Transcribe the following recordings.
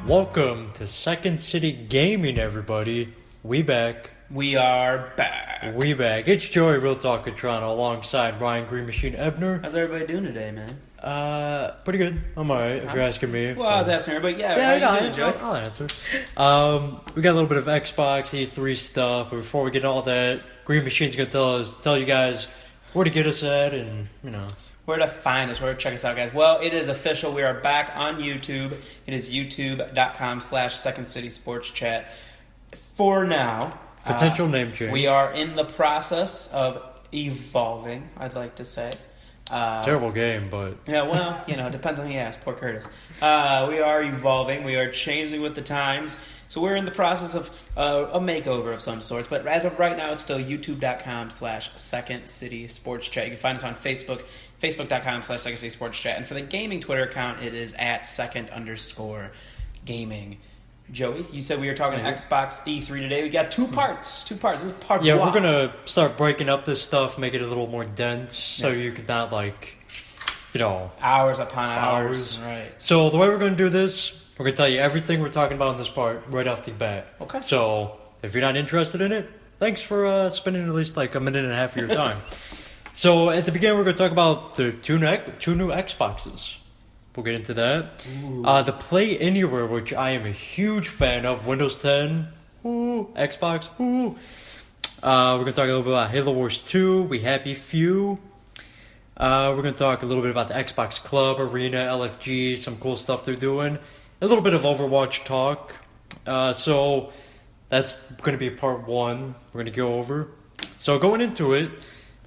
Welcome to Second City Gaming, everybody. We back. We are back. We back. It's Joey, Real Talker Toronto, alongside Ryan Green Machine Ebner. How's everybody doing today, man? Pretty good. I'm alright, if you're asking me. Well, I was asking everybody, how you doing, Joey? I'll answer. We got a little bit of Xbox E3 stuff, but before we get all that, Green Machine's going to tell you guys where to get us at and, Where to find us, where to check us out, guys. Well, it is official. We are back on YouTube. It is youtube.com/Second City Sports Chat. For now, potential name change. We are in the process of evolving, I'd like to say. Terrible game, but... Yeah, well, it depends on who you ask. Poor Curtis. We are evolving. We are changing with the times. So we're in the process of a makeover of some sorts. But as of right now, it's still youtube.com/Second City Sports Chat. You can find us on Facebook, facebook.com/Second City Sports Chat. And for the gaming Twitter account, it is @second_gaming. Joey, you said we were talking Xbox E3 today. We got two parts. This is part one. Yeah, we're going to start breaking up this stuff, make it a little more dense, so you can not, hours upon hours. Right. So the way we're going to do this, we're going to tell you everything we're talking about in this part right off the bat. Okay. So if you're not interested in it, thanks for spending at least a minute and a half of your time. So at the beginning, we're going to talk about the two new Xboxes. We'll get into that. The Play Anywhere, which I am a huge fan of. Windows 10. Xbox. We're going to talk a little bit about Halo Wars 2. We Happy Few. We're going to talk a little bit about the Xbox Club, Arena, LFG, some cool stuff they're doing. A little bit of Overwatch talk. So that's going to be part one we're going to go over. So going into it,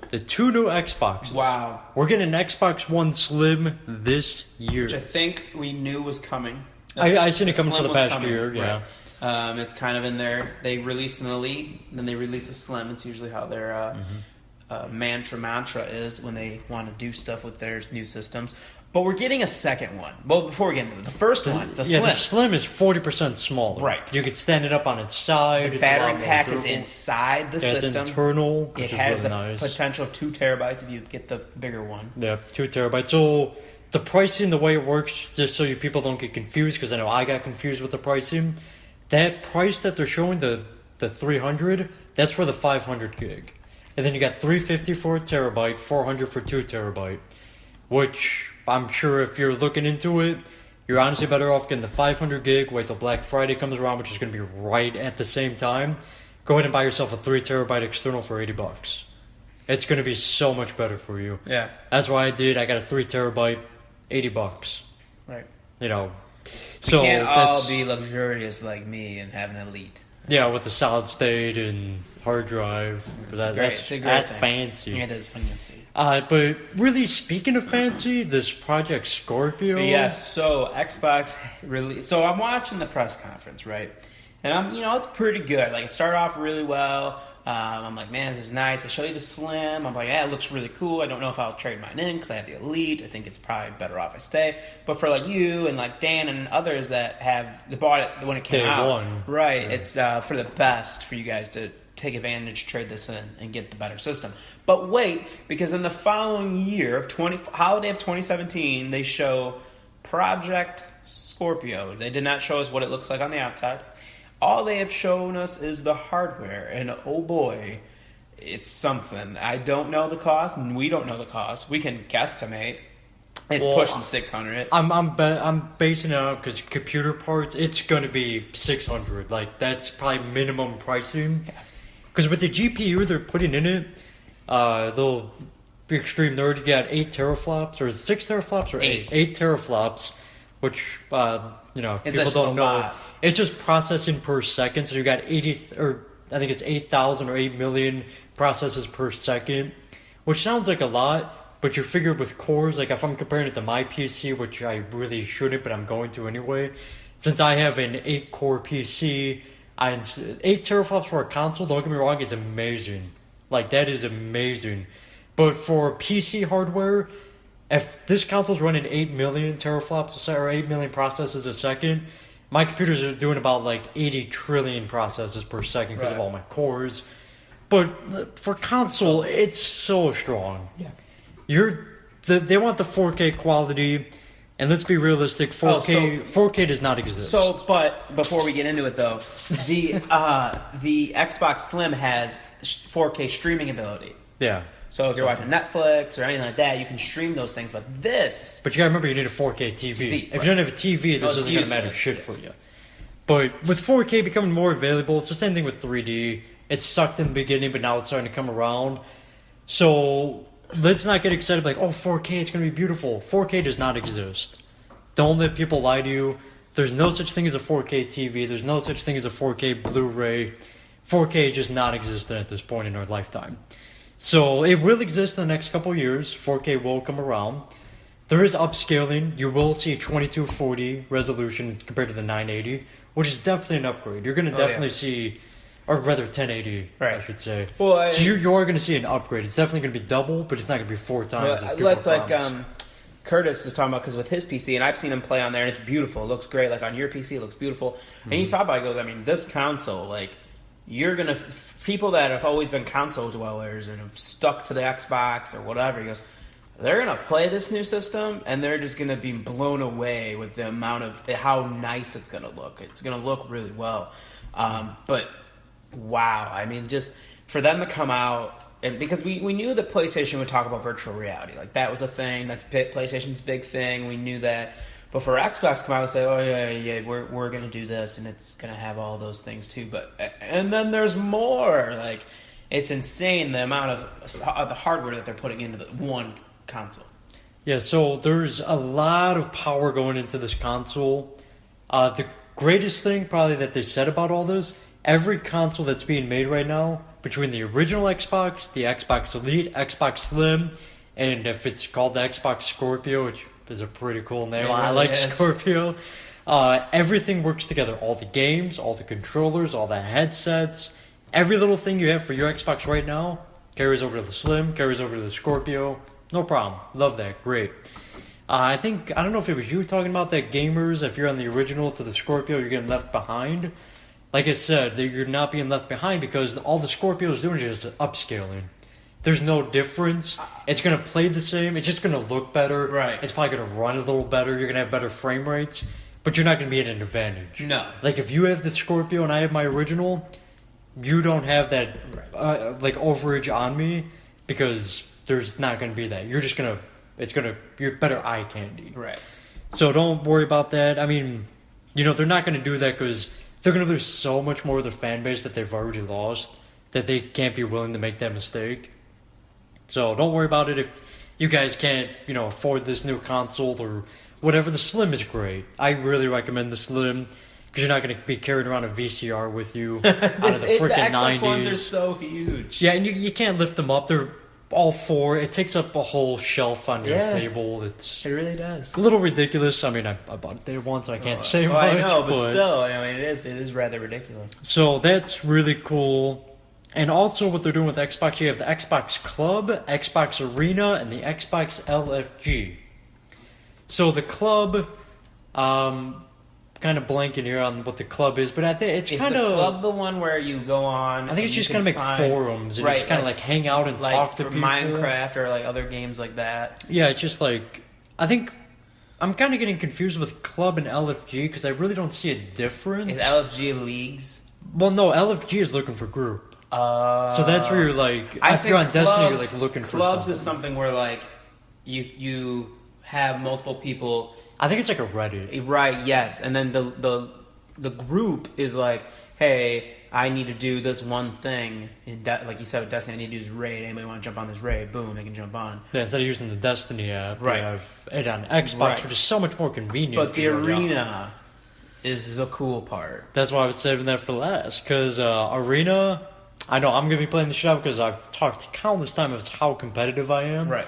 the two new Xboxes. Wow. We're getting an Xbox One Slim this year. Which I think we knew was coming. I seen it coming for the past year, yeah. Right. It's kind of in there. They released an Elite, then they release a Slim. It's usually how their mantra is when they want to do stuff with their new systems. But we're getting a second one. Well, before we get into it, the first one, the Slim. Yeah, the Slim is 40% smaller. Right. You could stand it up on its side. The battery pack is inside the system. It's internal, It has a potential of 2 terabytes if you get the bigger one. Yeah, 2 terabytes. So the pricing, the way it works, just so you people don't get confused, because I know I got confused with the pricing, that price that they're showing, the 300, that's for the 500 gig. And then you got 350 for a terabyte, 400 for 2 terabyte, which... I'm sure if you're looking into it, you're honestly better off getting the 500 gig, wait till Black Friday comes around, which is going to be right at the same time. Go ahead and buy yourself a 3 terabyte external for $80. It's going to be so much better for you. Yeah. That's why I did. I got a 3 terabyte, $80. Right. So we can't all be luxurious like me and have an Elite. Yeah, with the solid state and hard drive. That's fancy. It is fancy. But really, speaking of fancy, this Project Scorpio. Yes, so Xbox really. So I'm watching the press conference, right? And it's pretty good. It started off really well. I'm like, man, this is nice. They show you the Slim. I'm like, yeah, it looks really cool. I don't know if I'll trade mine in because I have the Elite. I think it's probably better off I stay. But for you and Dan and others that bought it when it came out, right? Yeah. It's for the best for you guys to take advantage, trade this in, and get the better system. But wait, because in the following year holiday of 2017, they show Project Scorpio. They did not show us what it looks like on the outside. All they have shown us is the hardware, and oh boy, it's something. I don't know the cost, and we don't know the cost. We can guesstimate. It's pushing $600. I'm basing it out because computer parts. It's going to be $600. That's probably minimum pricing. Yeah. Because with the GPU they're putting in it, they'll be extreme nerd. You got 8 teraflops, or 6 teraflops, or 8? 8 teraflops, which people don't know. Lot. It's just processing per second. So you got 8,000 or 8 million processes per second, which sounds like a lot. But you figure with cores, if I'm comparing it to my PC, which I really shouldn't, but I'm going to anyway, since I have an 8-core PC, 8 teraflops for a console, don't get me wrong, it's amazing. That is amazing. But for PC hardware, if this console's running 8 million teraflops a second, or 8 million processes a second, my computers are doing about 80 trillion processes per second because of all my cores. But for console, it's so strong. Yeah. They want the 4K quality, And let's be realistic, 4K does not exist. So, but before we get into it, though, the Xbox Slim has 4K streaming ability. Yeah. So if you're watching Netflix or anything like that, you can stream those things. But you gotta remember, you need a 4K TV. If you don't have a TV, this isn't gonna matter shit for you. But with 4K becoming more available, it's the same thing with 3D. It sucked in the beginning, but now it's starting to come around. So let's not get excited like, oh, 4K, it's going to be beautiful. 4K does not exist. Don't let people lie to you. There's no such thing as a 4K TV. There's no such thing as a 4K Blu-ray. 4K is just not existent at this point in our lifetime. So it will exist in the next couple years. 4K will come around. There is upscaling. You will see 2240 resolution compared to the 980, which is definitely an upgrade. You're going to definitely see... Or rather, 1080, I should say. Well, so you are going to see an upgrade. It's definitely going to be double, but it's not going to be 4 times as good. Let's Curtis is talking about, because with his PC, and I've seen him play on there, and it's beautiful. It looks great. Like on your PC, it looks beautiful. And he's talking about, he goes, I mean, this console, like, you're going to... People that have always been console dwellers and have stuck to the Xbox or whatever, he goes, they're going to play this new system, and they're just going to be blown away with the amount of... How nice it's going to look. It's going to look really well. But... Wow, I mean, just for them to come out, and because we knew that PlayStation would talk about virtual reality, like that was a thing. That's PlayStation's big thing. We knew that, but for Xbox to come out and say, "Oh yeah, we're gonna do this, and it's gonna have all those things too," and then there's more. Like, it's insane the amount of the hardware that they're putting into the one console. Yeah, so there's a lot of power going into this console. The greatest thing probably that they said about all this. Every console that's being made right now, between the original Xbox, the Xbox Elite, Xbox Slim, and if it's called the Xbox Scorpio, which is a pretty cool name. I like Scorpio. Everything works together. All the games, all the controllers, all the headsets, every little thing you have for your Xbox right now carries over to the Slim, carries over to the Scorpio. No problem. Love that. Great. I don't know if it was you talking about that gamers, if you're on the original to the Scorpio, you're getting left behind. Like I said, you're not being left behind because all the Scorpio is doing is just upscaling. There's no difference. It's going to play the same. It's just going to look better. Right. It's probably going to run a little better. You're going to have better frame rates. But you're not going to be at an advantage. No. Like if you have the Scorpio and I have my original, you don't have that overage on me because there's not going to be that. You're just going to... You're better eye candy. Right. So don't worry about that. I mean, they're not going to do that because... They're going to lose so much more of their fan base that they've already lost that they can't be willing to make that mistake. So don't worry about it if you guys can't, afford this new console or whatever. The Slim is great. I really recommend the Slim because you're not going to be carrying around a VCR with you out of the freaking 90s. The Xbox ones are so huge. Yeah, and you can't lift them up. They're all 4. It takes up a whole shelf on your table. It really does. A little ridiculous. I mean, I bought it there once, so I can't say much. I know, but still, I mean, it is rather ridiculous. So that's really cool. And also what they're doing with Xbox, you have the Xbox Club, Xbox Arena, and the Xbox LFG. So the Club, kind of blanking here on what the Club is, but I think it's kind of... Is the Club the one where you go on... I think it's just kind of make forums and just kind of hang out and talk to people. Minecraft or other games like that. Yeah, it's just like... I think... I'm kind of getting confused with Club and LFG because I really don't see a difference. Is LFG leagues? Well, no, LFG is looking for group. So that's where you're like... If you're on Destiny, you're like looking for something. Clubs is something where like you have multiple people... I think it's like a Reddit. Right, yes. And then the group is like, hey, I need to do this one thing. Like you said with Destiny, I need to do this raid. Anybody want to jump on this raid? Boom, they can jump on. Yeah, instead of using the Destiny app, right. You have it on Xbox, which is so much more convenient. But the Arena is the cool part. That's why I was saving that for last. Because Arena, I know I'm going to be playing the shit out because I've talked countless times about how competitive I am. Right.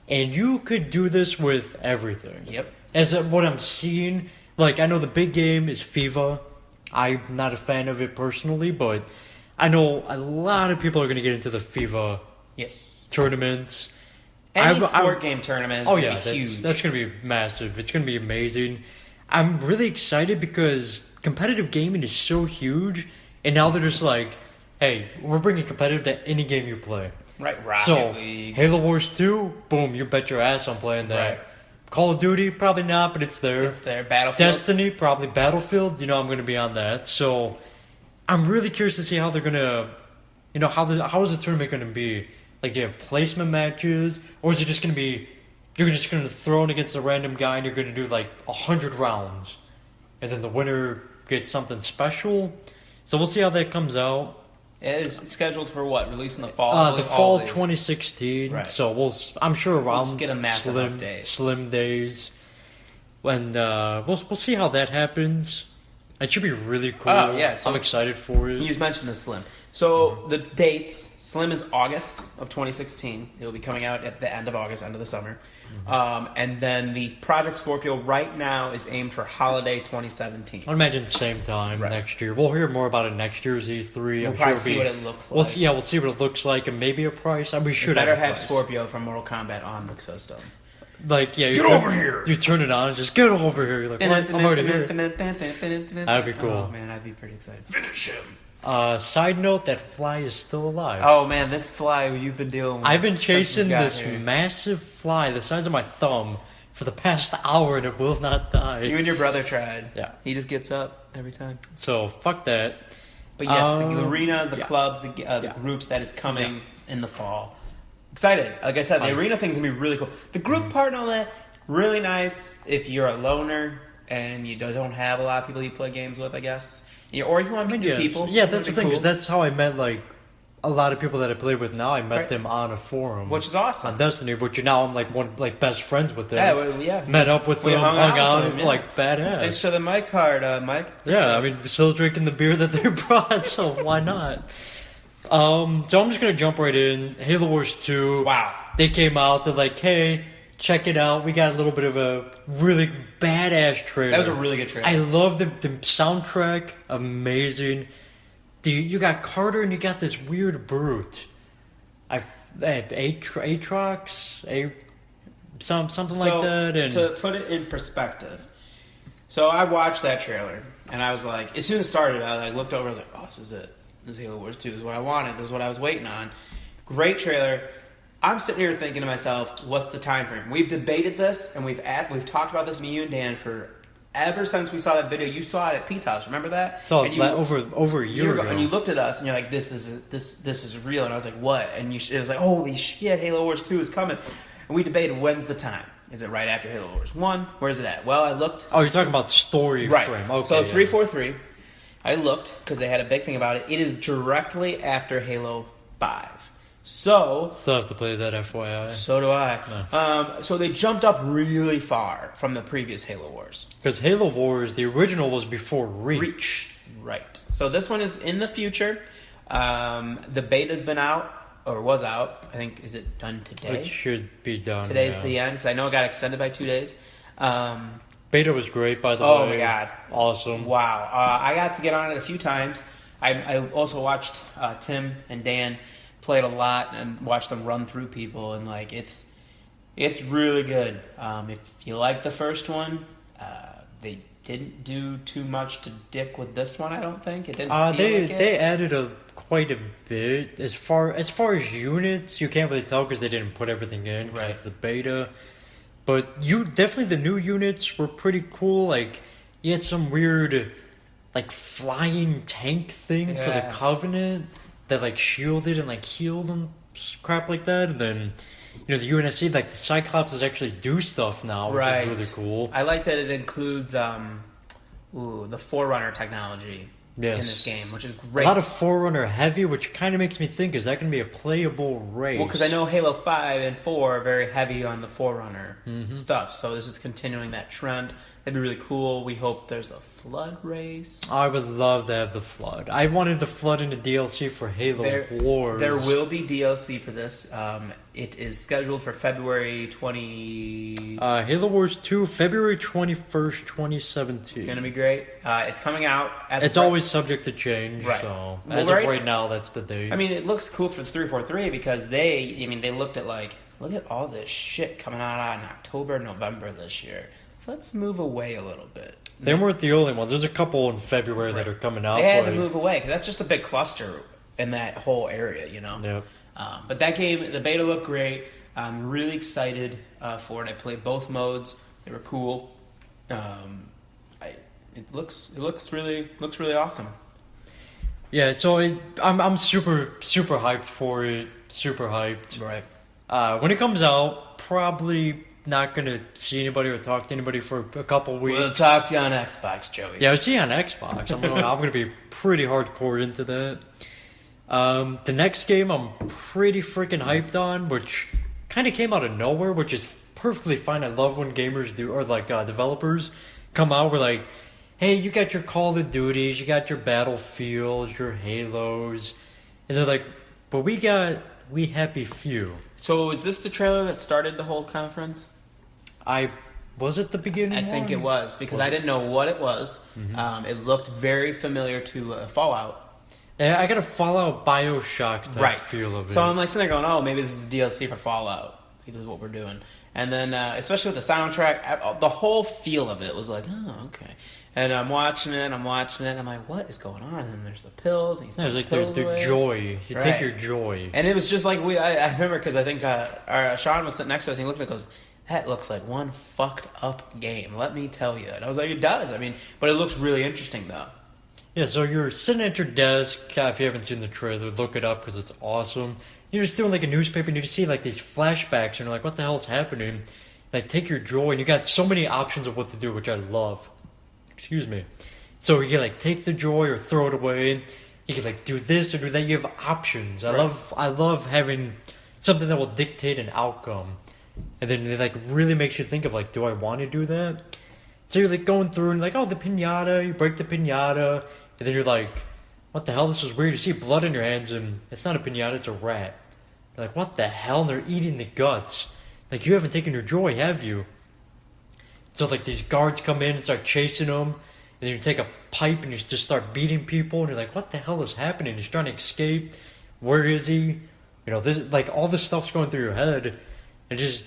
And you could do this with everything. Yep. As what I'm seeing, like I know the big game is FIFA. I'm not a fan of it personally, but I know a lot of people are going to get into the FIFA tournaments. Any sport game tournament is going to be huge. That's going to be massive. It's going to be amazing. I'm really excited because competitive gaming is so huge, and now they're just like, hey, we're bringing competitive to any game you play. Right, Rocket so, League. Halo Wars 2, boom, you bet your ass on playing that. Right. Call of Duty, probably not, but it's there. It's there. Battlefield. Destiny, probably. Battlefield, I'm going to be on that. So I'm really curious to see how they're going to, how is the tournament going to be? Like, do you have placement matches? Or is it just going to be, you're just going to throw it against a random guy and you're going to do like 100 rounds? And then the winner gets something special? So we'll see how that comes out. It is scheduled for what? Release in the fall? The fall 2016. Right. So I'm sure around We'll just get a massive update. Slim days. And we'll see how that happens. It should be really cool. Oh, yeah. So I'm excited for it. You mentioned the Slim. So the dates, Slim is August of 2016. It will be coming out at the end of August, end of the summer. And then the Project Scorpio right now is aimed for holiday 2017. I imagine the same time next year. We'll hear more about it next year's E3. We'll probably see what it looks like. We'll see what it looks like and maybe a price. We should better have have Scorpio from Mortal Kombat on the system. Like, yeah, over here! You turn it on and just get over here. You're like, what? I'm already here. That'd be cool. Oh, man, I'd be pretty excited. Finish him! Side note, that fly is still alive. Oh, man, this fly you've been dealing with. I've been chasing this massive fly the size of my thumb for the past hour and it will not die. You and your brother tried. Yeah. He just gets up every time. So, fuck that. But yes, the arena, the clubs, the groups that is coming in the fall. Excited. Like I said, the arena thing's going to be really cool. The group part and all that, really nice if you're a loner and you don't have a lot of people you play games with, I guess. Or if you want to meet new people. Yeah, that's the thing, because that's how I met, like, a lot of people that I play with now. I met them on a forum. Which is awesome. On Destiny, but now I'm, like, best friends with them. Yeah, well, yeah. Met up with them, hung out, like, badass. Thanks for the mic card, Mike. Yeah, I mean, still drinking the beer that they brought, so why not? So I'm just going to jump right in. Halo Wars 2. Wow. They came out, they're like, hey, check it out. We got a little bit of a really badass trailer. That was a really good trailer. I love the soundtrack. Amazing. You got Carter and you got this weird brute. Aatrox? Something like that. And to put it in perspective, so I watched that trailer and I was like, as soon as it started, I looked over, I was like, oh, this is it. This is Halo Wars 2. This is what I wanted. This is what I was waiting on. Great trailer. I'm sitting here thinking to myself, what's the time frame? We've debated this, and we've talked about this, me, you, and Dan, for ever since we saw that video. You saw it at Pete's house. Remember that? So over a year ago. And you looked at us, and you're like, this is real. And I was like, what? And it was like, holy shit, Halo Wars 2 is coming. And we debated, when's the time? Is it right after Halo Wars 1? Where is it at? Well, I looked. Oh, you're talking about story frame. Okay, so 343. I looked, because they had a big thing about it. It is directly after Halo 5. So... Still have to play that, FYI. So do I. No. So they jumped up really far from the previous Halo Wars. Because Halo Wars, the original was before Reach. Right. So this one is in the future. The beta's been out, or was out. I think, is it done today? It should be done. Today's the end, because I know it got extended by 2 days. Beta was great, by the way. Oh my god. Awesome. Wow. I got to get on it a few times. I also watched Tim and Dan play it a lot and watched them run through people, and like it's really good. If you like the first one, they didn't do too much to dick with this one, I don't think. It didn't feel like it. They added quite a bit. As far as units, you can't really tell because they didn't put everything in because it's the beta. But definitely the new units were pretty cool. Like, you had some weird, like, flying tank thing for the Covenant that, like, shielded and, like, healed and crap like that. And then, the UNSC, like, the Cyclopses actually do stuff now, which is really cool. I like that it includes, the Forerunner technology in this game, which is great. A lot of Forerunner heavy, which kind of makes me think, is that going to be a playable race? Well, because I know Halo 5 and 4 are very heavy on the Forerunner stuff, so this is continuing that trend. That'd be really cool. We hope there's a Flood race. I would love to have the Flood. I wanted the Flood in the DLC for Halo Wars. There will be DLC for this. It is scheduled for February 20... Halo Wars 2, February 21st, 2017. It's going to be great. It's coming out... It's always subject to change, so... As of right now, that's the date. I mean, it looks cool for 343 because they looked at like, look at all this shit coming out in October, November this year. Let's move away a little bit. They weren't the only ones. There's a couple in February that are coming out. They had to move away because that's just a big cluster in that whole area, Yep. But that game, the beta looked great. I'm really excited for it. I played both modes; they were cool. It looks really awesome. Yeah, so I'm super hyped for it. Super hyped. Right. When it comes out, probably not gonna see anybody or talk to anybody for a couple weeks. We'll talk to you on Xbox, Joey. Yeah, I'll see you on Xbox. I'm gonna be pretty hardcore into that. The next game I'm pretty freaking hyped on, which kind of came out of nowhere, which is perfectly fine. I love when gamers do, or like developers come out with like, hey, you got your Call of Duties, you got your Battlefields, your Halos, and they're like, but we Happy Few. So is this the trailer that started the whole conference? Was it the beginning? I think it was, because I didn't know what it was. Mm-hmm. It looked very familiar to Fallout. Yeah, I got a Fallout Bioshock type feel of it. So I'm like sitting there going, oh, maybe this is DLC for Fallout. This is what we're doing. And then, especially with the soundtrack, the whole feel of it was like, oh, okay. And I'm watching it, and I'm like, what is going on? And then there's the pills. And he's there's like their joy. You take your joy. And it was just like, I remember, because I think Sean was sitting next to us, and he looked at me and goes, that looks like one fucked up game, let me tell you. And I was like, it does. I mean, but it looks really interesting, though. Yeah, so you're sitting at your desk. If you haven't seen the trailer, look it up because it's awesome. You're just doing like a newspaper and you just see like these flashbacks and you're like, what the hell is happening? Like, take your joy, and you got so many options of what to do, which I love. Excuse me. So you can like take the joy or throw it away. You can like do this or do that. You have options. I love having something that will dictate an outcome. And then it like really makes you think of like, do I want to do that? So you're like going through and like, oh, the piñata, you break the piñata, and then you're like, what the hell, this is weird. You see blood in your hands and it's not a piñata, it's a rat. You're like, what the hell? And they're eating the guts. Like, you haven't taken your joy, have you? So like these guards come in and start chasing them, and then you take a pipe and you just start beating people, and you're like, what the hell is happening? He's trying to escape. Where is he? You know, this like all this stuff's going through your head, and just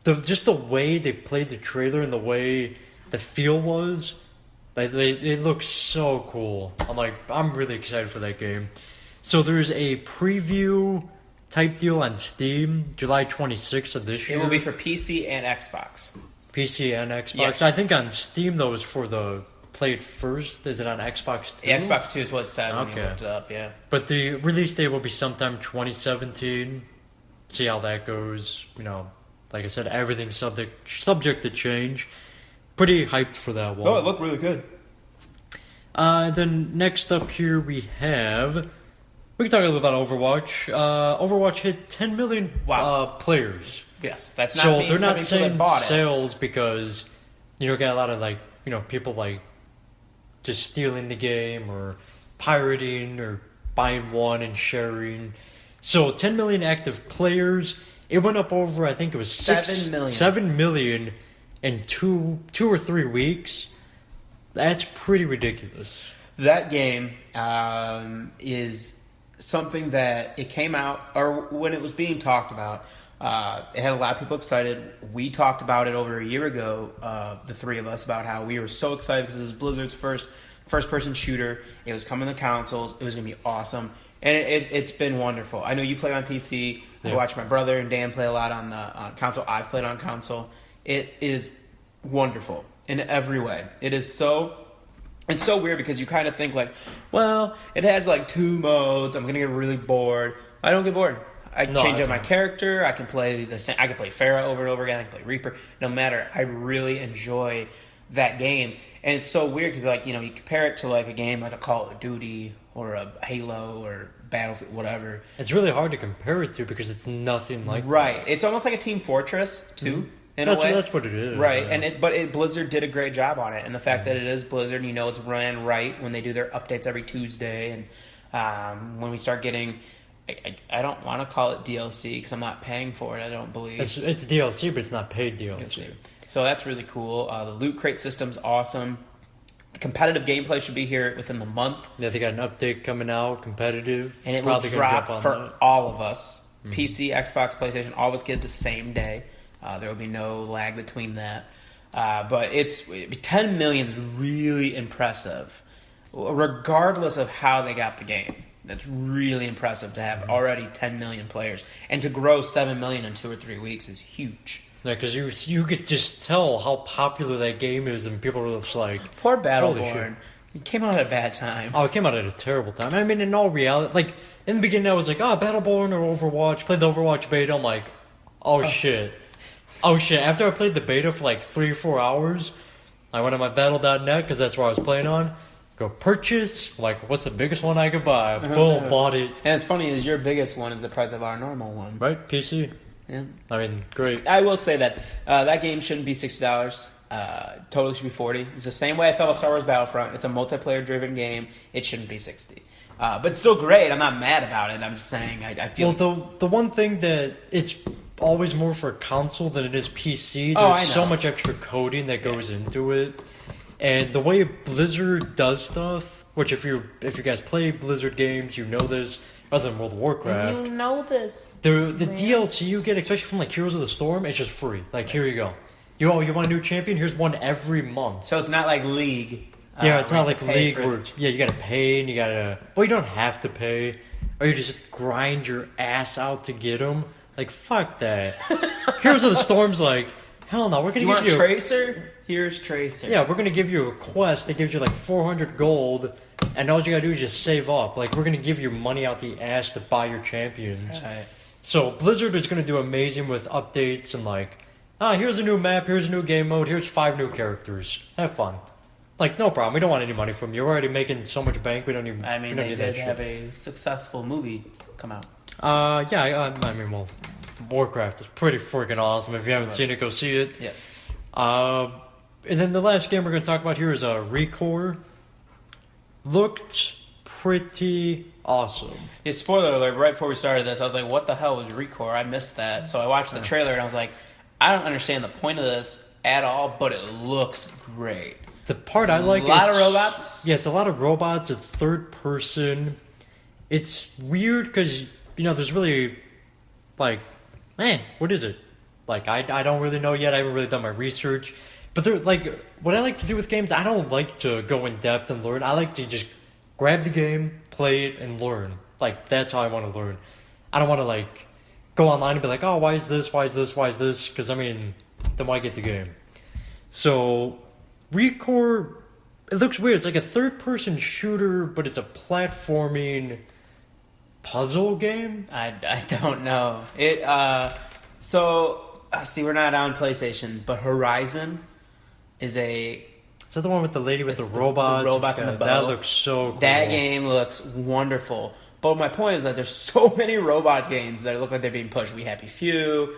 the way they played the trailer and the way the feel was, like it looks so cool. I'm really excited for that game. So there's a preview type deal on Steam, July 26th of this year. It will be for PC and Xbox. PC and Xbox. Yes. I think on Steam though is for the play it first. Is it on Xbox too? Yeah, Xbox 2 is what it said when Okay. you looked it up, yeah. But the release date will be sometime 2017. See how that goes. You know, like I said, everything's subject to change. Pretty hyped for that one. Oh, it looked really good. Then next up here we have... We can talk a little about Overwatch. Overwatch hit 10 million players. Yes, that's not So being they're not something people saying that bought it. sales because you got a lot of like, people like just stealing the game or pirating or buying one and sharing. So 10 million active players. It went up over, I think it was 7 million. 7 million in two or 3 weeks. That's pretty ridiculous. That game is something that it came out, or when it was being talked about, it had a lot of people excited. We talked about it over a year ago, the three of us, about how we were so excited because it was Blizzard's first-person shooter. It was coming to consoles. It was going to be awesome. And it's been wonderful. I know you play on PC. Yeah. I watch my brother and Dan play a lot on console. I've played on console. It is wonderful in every way. It's so weird because you kind of think like, well, it has like 2 modes. I'm going to get really bored. I don't get bored. I can change up my character. I can play the same. I can play Pharah over and over again. I can play Reaper. No matter. I really enjoy that game. And it's so weird because, like, you compare it to like a game like a Call of Duty or a Halo or Battlefield, whatever. It's really hard to compare it to because it's nothing like right. It's almost like a Team Fortress too. Mm-hmm. In a way. That's what it is. Right. Yeah. And Blizzard did a great job on it. And the fact that it is Blizzard, and it's ran right when they do their updates every Tuesday. And when we start getting, I don't want to call it DLC because I'm not paying for it, I don't believe. It's DLC, but it's not paid DLC. So that's really cool. The loot crate system's awesome. The competitive gameplay should be here within the month. Yeah, they got an update coming out, competitive. And it Probably will gonna drop jump on for that. all of us. Mm-hmm. PC, Xbox, PlayStation, always get the same day. There will be no lag between that. But 10 million is really impressive, regardless of how they got the game. That's really impressive to have already 10 million players. And to grow 7 million in 2 or 3 weeks is huge. Yeah, because you could just tell how popular that game is, and people are just like, Poor holy shit. Battleborn. It came out at a bad time. Oh, it came out at a terrible time. I mean, in all reality, like, in the beginning I was like, Battleborn or Overwatch. Played the Overwatch beta, I'm like, oh shit. Oh shit. After I played the beta for like 3 or 4 hours, I went on my battle.net, because that's where I was playing on. Go purchase, like, what's the biggest one I could buy? Boom, bought it. And it's funny is your biggest one is the price of our normal one. Right? PC? Yeah. I mean, great. I will say that that game shouldn't be $60. Totally should be $40. It's the same way I felt about Star Wars Battlefront. It's a multiplayer-driven game. It shouldn't be $60. But it's still great. I'm not mad about it. I'm just saying I feel... Well, the one thing that it's always more for console than it is PC. Oh, There's so much extra coding that goes into it. And the way Blizzard does stuff, which if you guys play Blizzard games, you know this, other than World of Warcraft. You know this. The DLC you get, especially from like Heroes of the Storm, it's just free. Like, here you go. You want a new champion? Here's one every month. So it's not like League. Yeah, it's not like League where you gotta pay and you gotta... Well, you don't have to pay. Or you just grind your ass out to get them. Like, fuck that. Heroes of the Storm's like, hell no, we're gonna give you... You want Tracer? Here's Tracer. Yeah, we're gonna give you a quest that gives you like 400 gold, and all you gotta do is just save up. Like, we're gonna give you money out the ass to buy your champions. Right. So Blizzard is gonna do amazing with updates and like, here's a new map, here's a new game mode, here's 5 new characters. Have fun. Like, no problem. We don't want any money from you. We're already making so much bank. We don't even. I mean, we don't they need that did have shit. a successful movie come out. Yeah. I mean, well, Warcraft is pretty freaking awesome. If you haven't seen it, go see it. Yeah. And then the last game we're going to talk about here is Recore. Looked pretty awesome. Yeah, spoiler alert, right before we started this, I was like, what the hell was Recore? I missed that. So I watched the trailer and I was like, I don't understand the point of this at all, but it looks great. The part I like... A lot of robots. Yeah, it's a lot of robots. It's third person. It's weird because, there's really, like, man, what is it? Like, I don't really know yet. I haven't really done my research. But they're like, what I like to do with games, I don't like to go in depth and learn. I like to just grab the game, play it, and learn. Like, that's how I want to learn. I don't want to, like, go online and be like, oh, why is this, why is this, why is this? Because, I mean, then why get the game? So, Recore, it looks weird. It's like a third-person shooter, but it's a platforming puzzle game? I don't know. See, we're not on PlayStation, but Horizon is a... Is that the one with the lady with the robots? The robots and the bow. That looks so cool. That game looks wonderful. But my point is that there's so many robot games that look like they're being pushed. We Happy Few.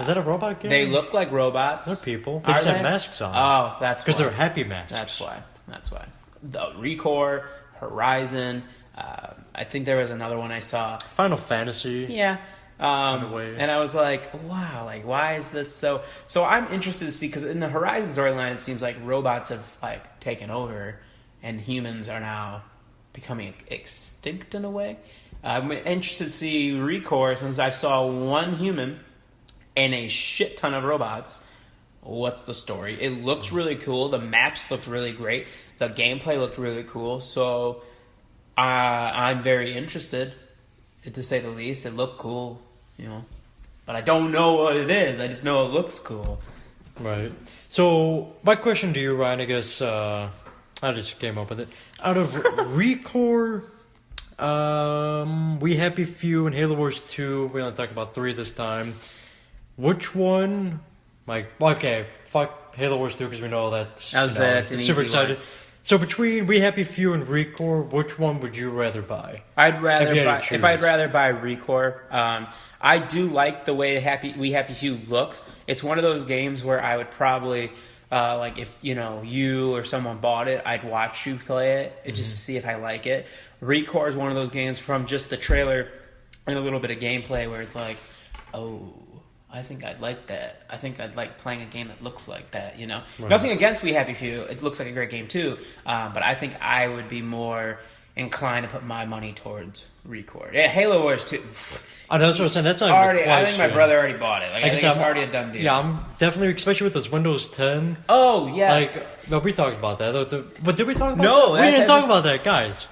Is that a robot game? They look like robots. They're people. They just have masks on. Oh, that's why. Because they're happy masks. That's why. The Recore, Horizon. I think there was another one I saw. Final Fantasy. Yeah. And I was like, wow, like, why is this so... So I'm interested to see, because in the Horizon storyline, it seems like robots have, like, taken over, and humans are now becoming extinct in a way. I'm interested to see Recore, since I saw one human and a shit ton of robots. What's the story? It looks really cool. The maps looked really great. The gameplay looked really cool. So I'm very interested, to say the least. It looked cool. But I don't know what it is. I just know it looks cool. Right. So, my question to you, Ryan, I guess, I just came up with it. Out of Recore, We Happy Few, and Halo Wars 2, we only talk about 3 this time. Which one, okay, fuck Halo Wars 2, because we know that's an super easy excited. one. So between We Happy Few and Recore, which one would you rather buy? If I'd rather buy Recore. I do like the way We Happy Few looks. It's one of those games where I would probably, like if you or someone bought it, I'd watch you play it and just see if I like it. Recore is one of those games from just the trailer and a little bit of gameplay where it's like, oh, I think I'd like that. I think I'd like playing a game that looks like that, Right. Nothing against We Happy Few. It looks like a great game too. But I think I would be more inclined to put my money towards Recore. Yeah, Halo Wars 2. Oh, that's what I'm saying. That's not already. even a I think my question. brother already bought it. Like, I think it's already a done deal. Yeah, I'm definitely, especially with this Windows 10. Oh, yes. No, we talked about that. But did we talk about No, that? We didn't talk about that, guys.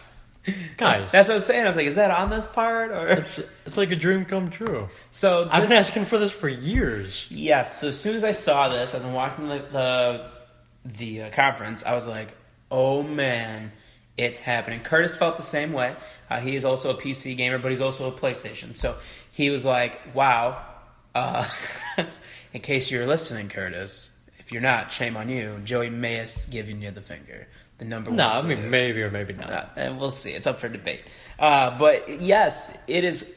Guys, That's what I was saying. I was like, is that on this part? Or it's like a dream come true. so I've been asking for this for years. yes. So as soon as I saw this, as I'm watching the conference, I was like, oh man, it's happening. Curtis felt the same way. He is also a PC gamer, but he's also a PlayStation. So he was like, wow. In case you're listening, Curtis, if you're not, shame on you. Joey may have given you the finger. The number one. No, I salute. mean, maybe or maybe not. And we'll see. It's up for debate. But yes, it is.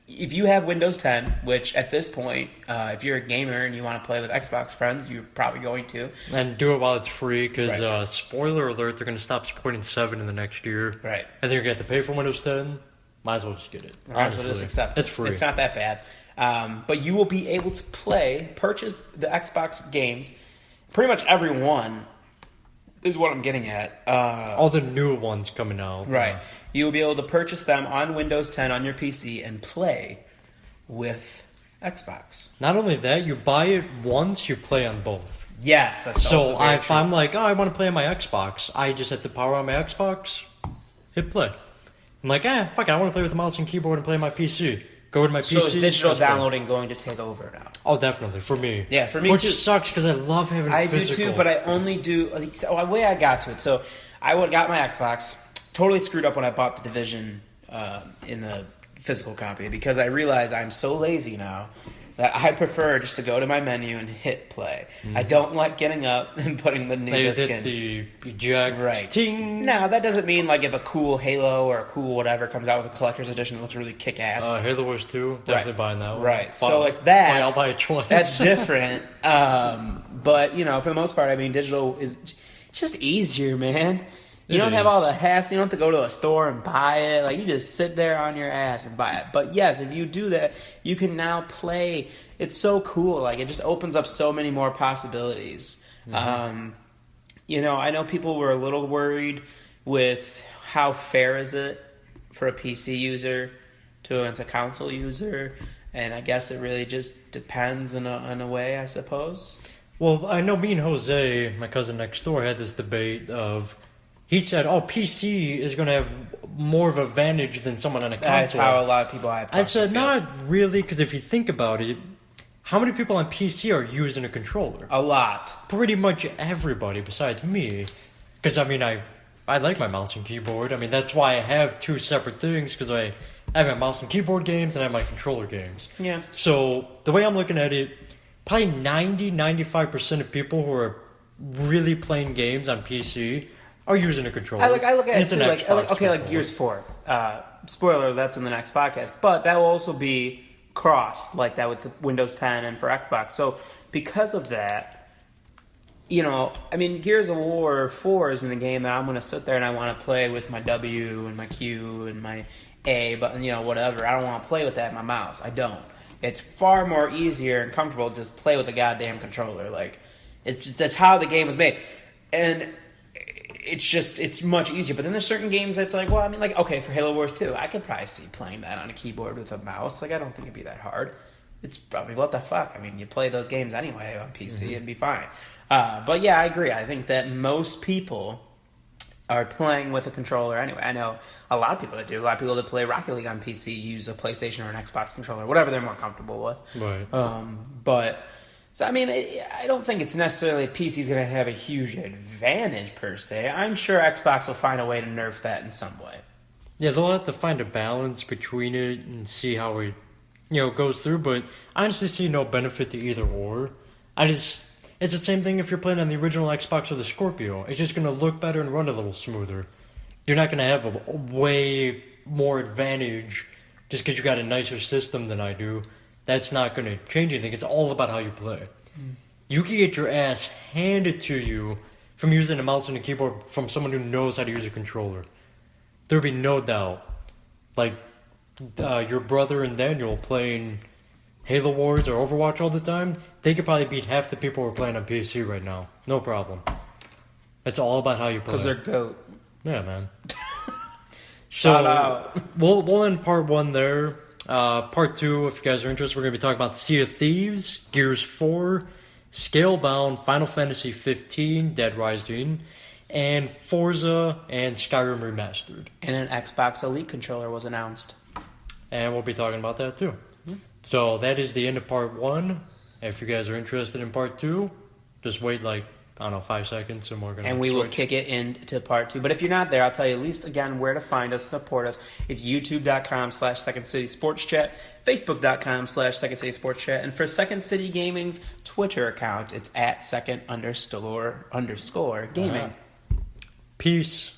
If you have Windows 10, which at this point, if you're a gamer and you want to play with Xbox friends, you're probably going to. And do it while it's free, because Right. spoiler alert, they're going to stop supporting 7 in the next year. Right. And then you're going to have to pay for Windows 10. Might as well just get it. Might as well just honestly. accept it. It's free. It's not that bad. But you will be able to purchase the Xbox games. Pretty much every one is what I'm getting at. All the new ones coming out. Right. You will be able to purchase them on Windows 10 on your PC and play with Xbox. Not only that, you buy it once, you play on both. Yes, that's also So very if true. I'm like, oh, I want to play on my Xbox, I just have to power on my Xbox, hit play. I'm like, fuck it, I want to play with the mouse and keyboard and play on my PC. Go to my PC. So is digital press play. downloading going to take over now? Oh, definitely, for me. Yeah, for me Which too. sucks, because I love having I physical. do too, but I only do. So the way I got to it, so I got my Xbox. Totally screwed up when I bought the Division in the physical copy because I realized I'm so lazy now that I prefer just to go to my menu and hit play. I don't like getting up and putting the new They disc hit in. the eject. Right. Ting. Now, that doesn't mean like if a cool Halo or a cool whatever comes out with a collector's edition that looks really kick-ass. Halo Wars 2, definitely Right. buying that one. Right. Fine. So like that, Fine, I'll buy it twice. that's different. But you know, for the most part, I mean, digital is it's just easier, man. You It don't have is. all the hassle. You don't have to go to a store and buy it. Like you just sit there on your ass and buy it. But yes, if you do that, you can now play. It's so cool. Like it just opens up so many more possibilities. You know, I know people were a little worried with how fair is it for a PC user to a console user, and I guess it really just depends in a way, I suppose. Well, I know me and Jose, my cousin next door, had this debate of. He said, "Oh, PC is going to have more of an advantage than someone on a console." That's how a lot of people have. I said, "Not really, because if you think about it, how many people on PC are using a controller? A lot. Pretty much everybody, besides me. Because I mean, I like my mouse and keyboard. I mean, that's why I have two separate things. Because I have my mouse and keyboard games and I have my controller games. Yeah. So the way I'm looking at it, probably 95% of people who are really playing games on PC are using a controller. I look at And it it's too, an like Xbox like controller. Gears 4. Spoiler, that's in the next podcast. But that will also be crossed like that with the Windows 10 and for Xbox. So because of that, you know, I mean, Gears of War 4 is in the game that I'm going to sit there and I want to play with my W and my Q and my A, but you know, whatever. I don't want to play with that in my mouse. I don't. It's far more easier and comfortable to just play with a goddamn controller. Like, that's how the game was made. And it's much easier. But then there's certain games that's like, well, I mean, like, okay, for Halo Wars 2, I could probably see playing that on a keyboard with a mouse. Like, I don't think it'd be that hard. It's probably, what the fuck? I mean, you play those games anyway on PC, it'd be fine. But yeah, I agree. I think that most people are playing with a controller anyway. I know a lot of people that do. A lot of people that play Rocket League on PC use a PlayStation or an Xbox controller, whatever they're more comfortable with. Right. But so I mean, I don't think it's necessarily PC's going to have a huge advantage per se. I'm sure Xbox will find a way to nerf that in some way. Yeah, they'll have to find a balance between it and see how it, goes through. But I honestly see no benefit to either or. It's the same thing if you're playing on the original Xbox or the Scorpio. It's just going to look better and run a little smoother. You're not going to have a way more advantage just because you got a nicer system than I do. That's not going to change anything. It's all about how you play. You can get your ass handed to you from using a mouse and a keyboard from someone who knows how to use a controller. There'd be no doubt. Like, your brother and Daniel playing Halo Wars or Overwatch all the time, they could probably beat half the people who are playing on PC right now. No problem. It's all about how you play. Because they're GOAT. Yeah, man. Shout out. We'll end part one there. Part two, if you guys are interested, we're going to be talking about Sea of Thieves, Gears 4, Scalebound, Final Fantasy 15, Dead Rising, and Forza and Skyrim Remastered. And an Xbox Elite controller was announced. And we'll be talking about that too. So that is the end of part 1. If you guys are interested in part 2, just wait 5 seconds and we're going to And we will kick it into part 2. But if you're not there, I'll tell you at least again where to find us, support us. It's youtube.com/Second City Sports Chat, facebook.com/Second City Sports Chat, and for Second City Gaming's Twitter account, it's _second_gaming. Peace.